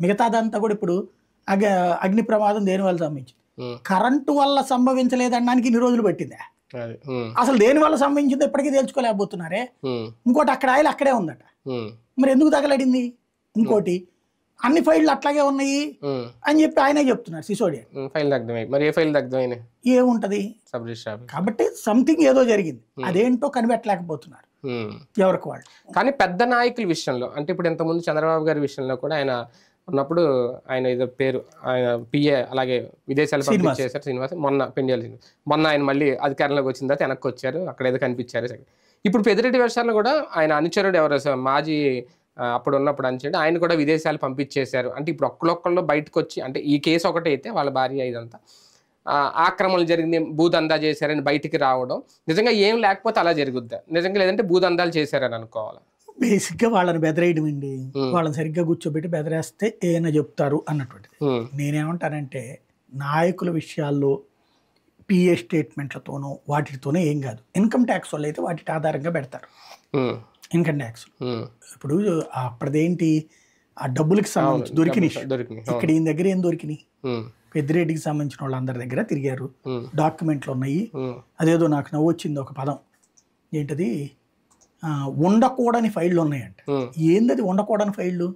మిగతాదంతా కూడా ఇప్పుడు అగ అగ్ని ప్రమాదం దేని వల్ల సంభవించింది, కరెంటు వల్ల సంభవించలేదనడానికి ఇన్ని రోజులు పట్టిందా? అసలు దేని వల్ల సంభవించిందో ఇప్పటికీ తేల్చుకోలేకపోతున్నారే. ఇంకోటి అక్కడ ఆయిల్ అక్కడే ఉందట, మరి ఎందుకు తగలడింది? ఇంకోటి అన్ని ఫైళ్ళు అట్లాగే ఉన్నాయి అని చెప్పి ఆయనే చెప్తున్నారు సిసోడియా. ఏముంటది కాబట్టి సంథింగ్ ఏదో జరిగింది, అదేంటో కనిపెట్టలేకపోతున్నారు ఎవరికి వాళ్ళు. కానీ పెద్ద నాయకుల విషయంలో అంటే ఇప్పుడు ఇంతకుముందు చంద్రబాబు గారి విషయంలో కూడా ఆయన ఉన్నప్పుడు ఆయన ఏదో పేరు ఆయన పిఏ అలాగే విదేశాలు పంపించేశారు శ్రీనివాస్. మొన్న ఆయన మళ్ళీ అధికారంలోకి వచ్చిన తర్వాత వెనక్కి వచ్చారు, అక్కడ ఏదో కనిపించారు. ఇప్పుడు పెద్దిరెడ్డి విషయాల్లో కూడా ఆయన అనుచరుడు ఎవరు మాజీ అప్పుడు ఉన్నప్పుడు అనుచరుడు ఆయన కూడా విదేశాలు పంపించేశారు. అంటే ఇప్పుడు ఒక్కళ్ళొక్కళ్ళు బయటకు వచ్చి అంటే ఈ కేసు ఒకటే అయితే వాళ్ళ భార్య ఇదంతా ఆక్రమణలు జరిగింది భూదందా చేశారని బయటికి రావడం నిజంగా ఏం లేకపోతే అలా జరుగుద్దా నిజంగా, లేదంటే భూదందాలు చేశారని అనుకోవాలి? బేసిక్గా వాళ్ళని బెదరేయడం అండి, వాళ్ళని సరిగ్గా కూర్చోబెట్టి బెదరేస్తే ఏమైనా చెప్తారు అన్నటువంటిది. నేనేమంటానంటే నాయకుల విషయాల్లో పిఏ స్టేట్మెంట్లతోనో వాటితోనో ఏం కాదు. ఇన్కమ్ ట్యాక్స్ వాళ్ళు అయితే వాటి ఆధారంగా పెడతారు. ఇన్కమ్ ట్యాక్స్ ఇప్పుడు అప్పటిదేంటి ఆ డబ్బులకి సంబంధించి దొరికినాయి, ఇక్కడ ఈయన దగ్గర ఏం దొరికినాయి? పెద్దిరెడ్డికి సంబంధించిన వాళ్ళందరి దగ్గర తిరిగారు, డాక్యుమెంట్లు ఉన్నాయి. అదేదో నాకు నవ్వు వచ్చింది ఒక పదం, ఏంటది ఉండకూడని ఫైళ్ళు ఉన్నాయంట. ఏందది ఉండకూడని ఫైళ్ళు?